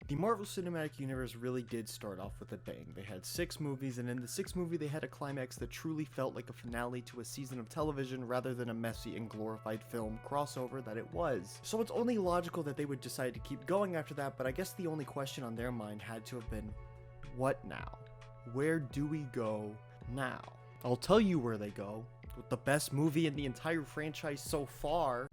The Marvel Cinematic Universe really did start off with a bang. They had 6 movies, and in the 6th movie they had a climax that truly felt like a finale to a season of television rather than a messy and glorified film crossover that it was. So it's only logical that they would decide to keep going after that, but I guess the only question on their mind had to have been, what now? Where do we go now? I'll tell you where they go, with the best movie in the entire franchise so far.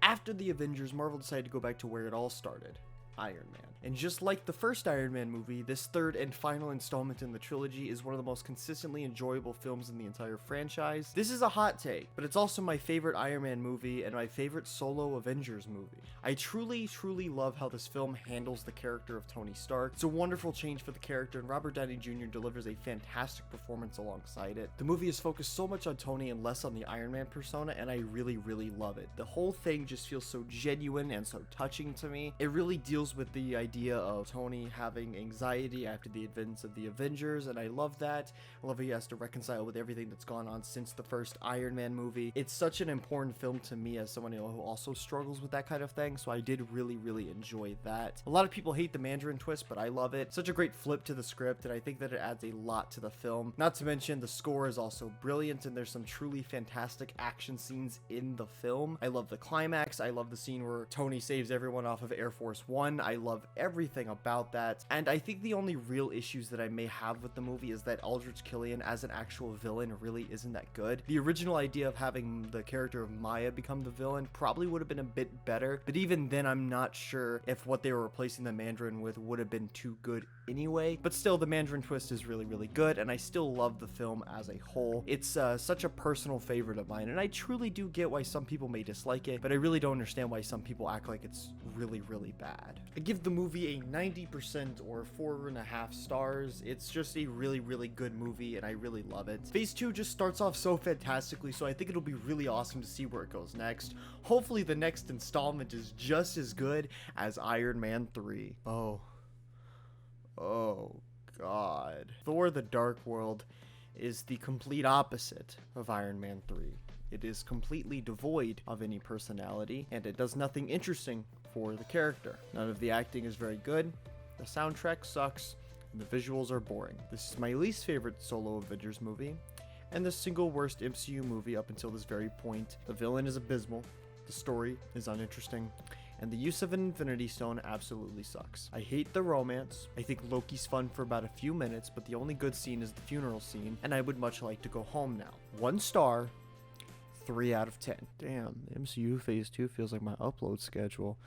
After the Avengers, Marvel decided to go back to where it all started. Iron Man. And just like the first Iron Man movie, this third and final installment in the trilogy is one of the most consistently enjoyable films in the entire franchise. This is a hot take, but it's also my favorite Iron Man movie and my favorite solo Avengers movie. I truly love how this film handles the character of Tony Stark. It's a wonderful change for the character, and Robert Downey Jr. delivers a fantastic performance alongside it. The movie is focused so much on Tony and less on the Iron Man persona, and I really love it. The whole thing just feels so genuine and so touching to me. It really deals with the idea of Tony having anxiety after the events of the Avengers, and I love that. I love how he has to reconcile with everything that's gone on since the first Iron Man movie. It's such an important film to me as someone who also struggles with that kind of thing, so I did really enjoy that. A lot of people hate the Mandarin twist, but I love it. Such a great flip to the script, and I think that it adds a lot to the film. Not to mention the score is also brilliant, and there's some truly fantastic action scenes in the film. I love the climax. I love the scene where Tony saves everyone off of Air Force One. I love everything about that, and I think the only real issues that I may have with the movie is that Aldrich Killian as an actual villain really isn't that good. The original idea of having the character of Maya become the villain probably would have been a bit better, but even then I'm not sure if what they were replacing the Mandarin with would have been too good anyway. But still, the Mandarin twist is really good, and I still love the film as a whole. It's such a personal favorite of mine, and I truly do get why some people may dislike it, but I really don't understand why some people act like it's really bad. I give the movie a 90% or 4.5 stars. It's just a really good movie, and I really love it. Phase 2 just starts off so fantastically, so I think it'll be really awesome to see where it goes next. Hopefully the next installment is just as good as Iron Man 3. Oh god. Thor: The Dark World is the complete opposite of Iron Man 3. It is completely devoid of any personality, and it does nothing interesting for the character. None of the acting is very good, the soundtrack sucks, and the visuals are boring. This is my least favorite solo Avengers movie, and the single worst MCU movie up until this very point. The villain is abysmal, the story is uninteresting, and the use of an Infinity Stone absolutely sucks. I hate the romance. I think Loki's fun for about a few minutes, but the only good scene is the funeral scene, and I would much like to go home now. 1 star, 3 out of 10. Damn, the MCU Phase 2 feels like my upload schedule.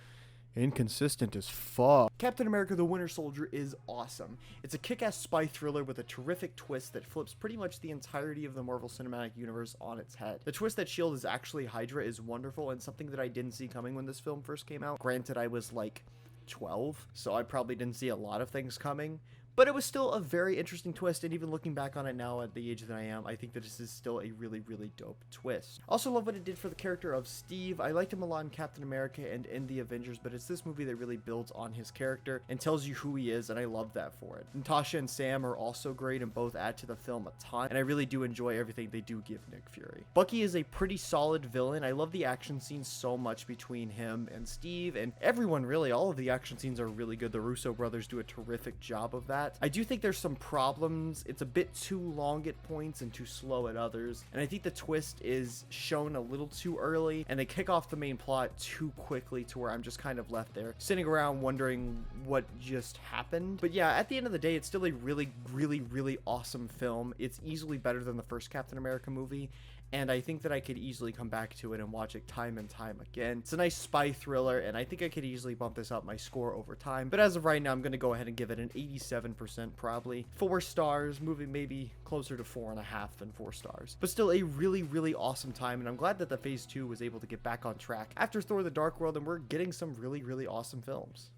Inconsistent as fuck. Captain America: The Winter Soldier is awesome. It's a kick-ass spy thriller with a terrific twist that flips pretty much the entirety of the Marvel Cinematic Universe on its head. The twist that S.H.I.E.L.D. is actually Hydra is wonderful, and something that I didn't see coming when this film first came out. Granted, I was like 12, so I probably didn't see a lot of things coming, but it was still a very interesting twist, and even looking back on it now at the age that I am, I think that this is still a really dope twist. Also love what it did for the character of Steve. I liked him a lot in Captain America and in the Avengers, but it's this movie that really builds on his character and tells you who he is, and I love that for it. Natasha and Sam are also great and both add to the film a ton, and I really do enjoy everything they do give Nick Fury. Bucky is a pretty solid villain. I love the action scenes so much between him and Steve, and everyone really. All of the action scenes are really good. The Russo brothers do a terrific job of that. I do think there's some problems. It's a bit too long at points and too slow at others, and I think the twist is shown a little too early, and they kick off the main plot too quickly to where I'm just kind of left there sitting around wondering what just happened. But yeah, at the end of the day, it's still a really awesome film. It's easily better than the first Captain America movie, and I think that I could easily come back to it and watch it time and time again. It's a nice spy thriller, and I think I could easily bump this up my score over time, but as of right now, I'm going to go ahead and give it an 87% probably. 4 stars, movie maybe closer to 4.5 than 4 stars, but still a really awesome time, and I'm glad that the Phase 2 was able to get back on track after Thor: The Dark World, and we're getting some really awesome films.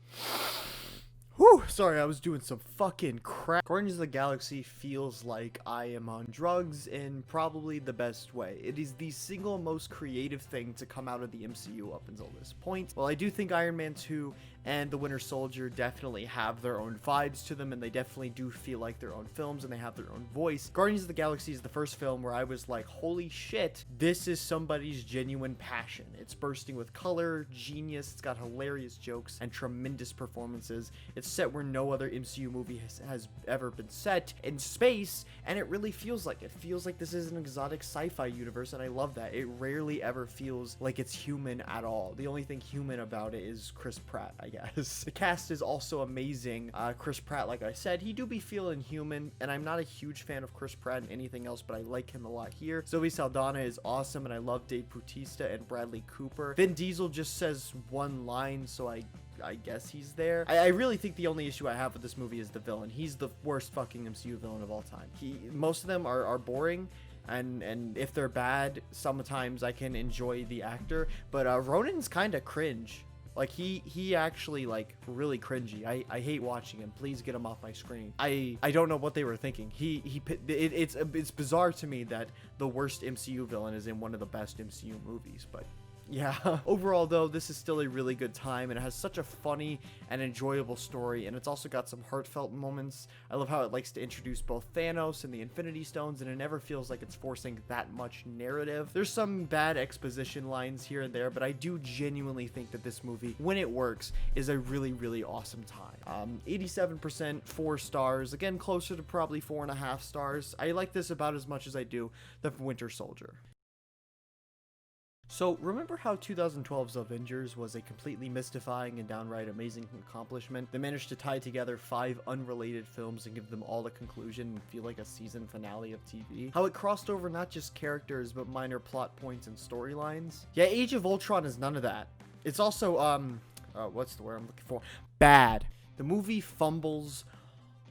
Whew, sorry, I was doing some fucking crap. Guardians of the Galaxy feels like I am on drugs in probably the best way. It is the single most creative thing to come out of the MCU up until this point. While I do think Iron Man 2 and The Winter Soldier definitely have their own vibes to them, and they definitely do feel like their own films, and they have their own voice, Guardians of the Galaxy is the first film where I was like, holy shit, this is somebody's genuine passion. It's bursting with color, genius, it's got hilarious jokes, and tremendous performances. It's set where no other MCU movie has ever been set, in space, and it really feels like it. Feels like this is an exotic sci-fi universe, and I love that. It rarely ever feels like it's human at all. The only thing human about it is Chris Pratt, I guess. The cast is also amazing. Chris Pratt, like I said, he do be feeling human, and I'm not a huge fan of Chris Pratt and anything else, but I like him a lot here. Zoe Saldana is awesome, and I love Dave Bautista and Bradley Cooper. Vin Diesel just says one line, so I guess he's there. I really think the only issue I have with this movie is the villain. He's the worst fucking MCU villain of all time. Most of them are boring, and if they're bad, sometimes I can enjoy the actor, but Ronan's kind of cringe. Like, he actually, like, really cringy. I hate watching him. Please get him off my screen. I don't know what they were thinking. It's bizarre to me that the worst MCU villain is in one of the best MCU movies, but yeah. Overall, though, this is still a really good time, and it has such a funny and enjoyable story, and it's also got some heartfelt moments. I love how it likes to introduce both Thanos and the Infinity Stones, and it never feels like it's forcing that much narrative. There's some bad exposition lines here and there, but I do genuinely think that this movie, when it works, is a really, really awesome time. 87%, 4 stars. Again, closer to probably 4.5 stars. I like this about as much as I do The Winter Soldier. So, remember how 2012's Avengers was a completely mystifying and downright amazing accomplishment? They managed to tie together 5 unrelated films and give them all a conclusion and feel like a season finale of TV? How it crossed over not just characters, but minor plot points and storylines? Yeah, Age of Ultron is none of that. It's also, what's the word I'm looking for? Bad. The movie fumbles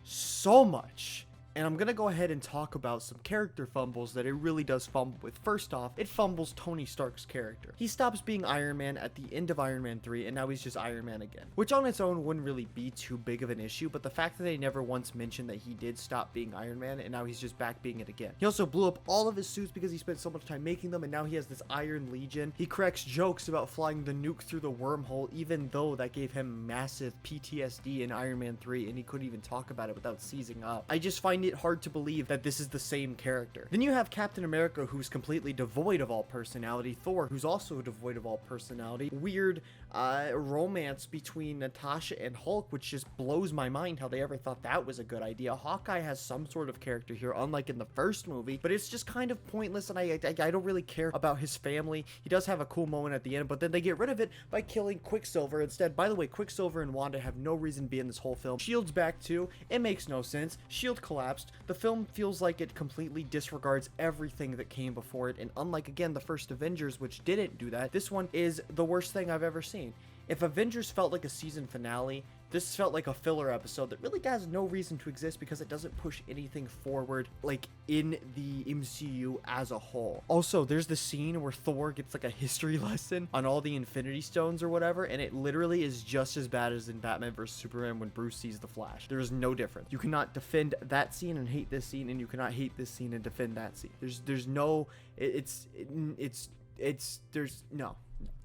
so much. And I'm gonna go ahead and talk about some character fumbles that it really does fumble with. First off, it fumbles Tony Stark's character. He stops being Iron Man at the end of Iron Man 3, and now he's just Iron Man again. Which on its own wouldn't really be too big of an issue, but the fact that they never once mentioned that he did stop being Iron Man, and now he's just back being it again. He also blew up all of his suits because he spent so much time making them, and now he has this Iron Legion. He cracks jokes about flying the nuke through the wormhole, even though that gave him massive PTSD in Iron Man 3, and he couldn't even talk about it without seizing up. I just find it hard to believe that this is the same character. Then you have Captain America, who's completely devoid of all personality. Thor, who's also devoid of all personality. Weird romance between Natasha and Hulk, which just blows my mind how they ever thought that was a good idea. Hawkeye has some sort of character here, unlike in the first movie, but it's just kind of pointless, and I don't really care about his family. He does have a cool moment at the end, but then they get rid of it by killing Quicksilver instead. By the way, Quicksilver and Wanda have no reason to be in this whole film. Shield's back too. It makes no sense. Shield collapsed. The film feels like it completely disregards everything that came before it, and unlike, again, the first Avengers, which didn't do that, this one is the worst thing I've ever seen. If Avengers felt like a season finale, this felt like a filler episode that really has no reason to exist because it doesn't push anything forward, like, in the MCU as a whole. Also, there's the scene where Thor gets, like, a history lesson on all the Infinity Stones or whatever, and it literally is just as bad as in Batman vs. Superman when Bruce sees the Flash. There is no difference. You cannot defend that scene and hate this scene, and you cannot hate this scene and defend that scene. There's no, no.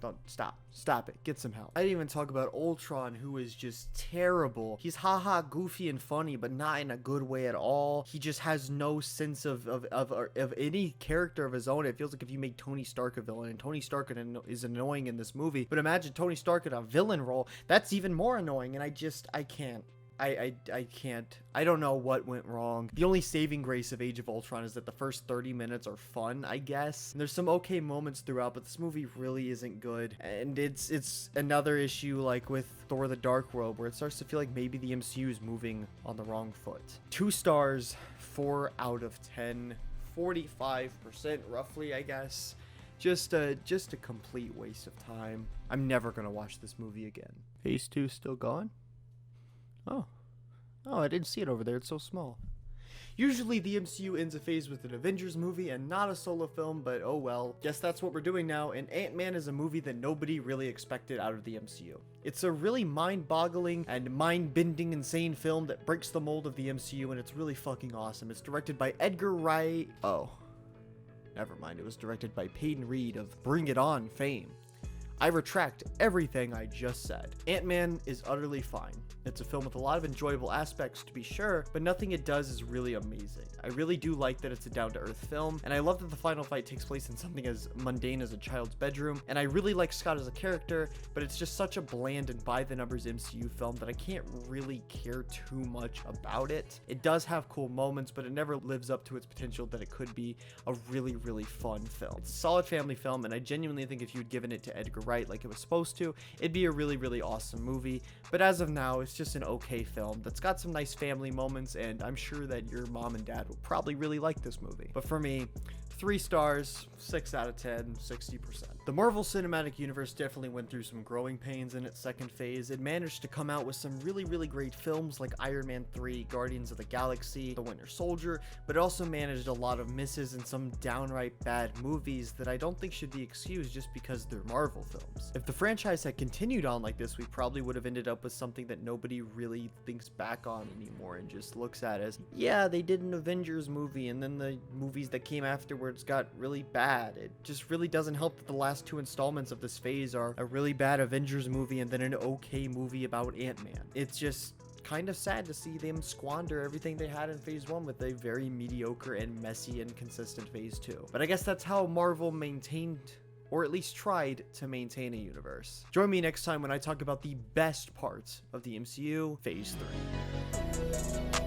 Don't stop it. Get some help. I didn't even talk about Ultron, who is just terrible. He's haha goofy and funny, but not in a good way at all. He just has no sense of any character of his own. It feels like if you make Tony Stark a villain, and Tony Stark is annoying in this movie, but imagine Tony Stark in a villain role, that's even more annoying, and I can't. I can't. I don't know what went wrong. The only saving grace of Age of Ultron is that the first 30 minutes are fun, I guess. And there's some okay moments throughout, but this movie really isn't good. And it's another issue like with Thor: The Dark World, where it starts to feel like maybe the MCU is moving on the wrong foot. 2 stars, 4 out of 10, 45% roughly, I guess. Just a complete waste of time. I'm never gonna watch this movie again. Phase 2 still gone? Oh, I didn't see it over there. It's so small. Usually the MCU ends a phase with an Avengers movie and not a solo film, but oh well. Guess that's what we're doing now, and Ant-Man is a movie that nobody really expected out of the MCU. It's a really mind-boggling and mind-bending insane film that breaks the mold of the MCU, and it's really fucking awesome. It's directed by Edgar Wright. Oh, never mind. It was directed by Peyton Reed of Bring It On fame. I retract everything I just said. Ant-Man is utterly fine. It's a film with a lot of enjoyable aspects, to be sure, but nothing it does is really amazing. I really do like that it's a down-to-earth film, and I love that the final fight takes place in something as mundane as a child's bedroom, and I really like Scott as a character, but it's just such a bland and by-the-numbers MCU film that I can't really care too much about it. It does have cool moments, but it never lives up to its potential that it could be a really, really fun film. It's a solid family film, and I genuinely think if you'd given it to Edgar Wright like it was supposed to, it'd be a really, really awesome movie, but as of now, it's just an okay film that's got some nice family moments, and I'm sure that your mom and dad will probably really like this movie. But for me, 3 stars, 6 out of 10, 60%. The Marvel Cinematic Universe definitely went through some growing pains in its second phase. It managed to come out with some really, really great films like Iron Man 3, Guardians of the Galaxy, The Winter Soldier, but it also managed a lot of misses and some downright bad movies that I don't think should be excused just because they're Marvel films. If the franchise had continued on like this, we probably would have ended up with something that nobody really thinks back on anymore and just looks at as, yeah, they did an Avengers movie, and then the movies that came afterwards got really bad. It just really doesn't help that the last 2 installments of this phase are a really bad Avengers movie and then an okay movie about Ant-Man. It's just kind of sad to see them squander everything they had in phase 1 with a very mediocre and messy and consistent phase 2. But I guess that's how Marvel maintained, or at least tried to maintain, a universe. Join me next time when I talk about the best parts of the MCU Phase 3.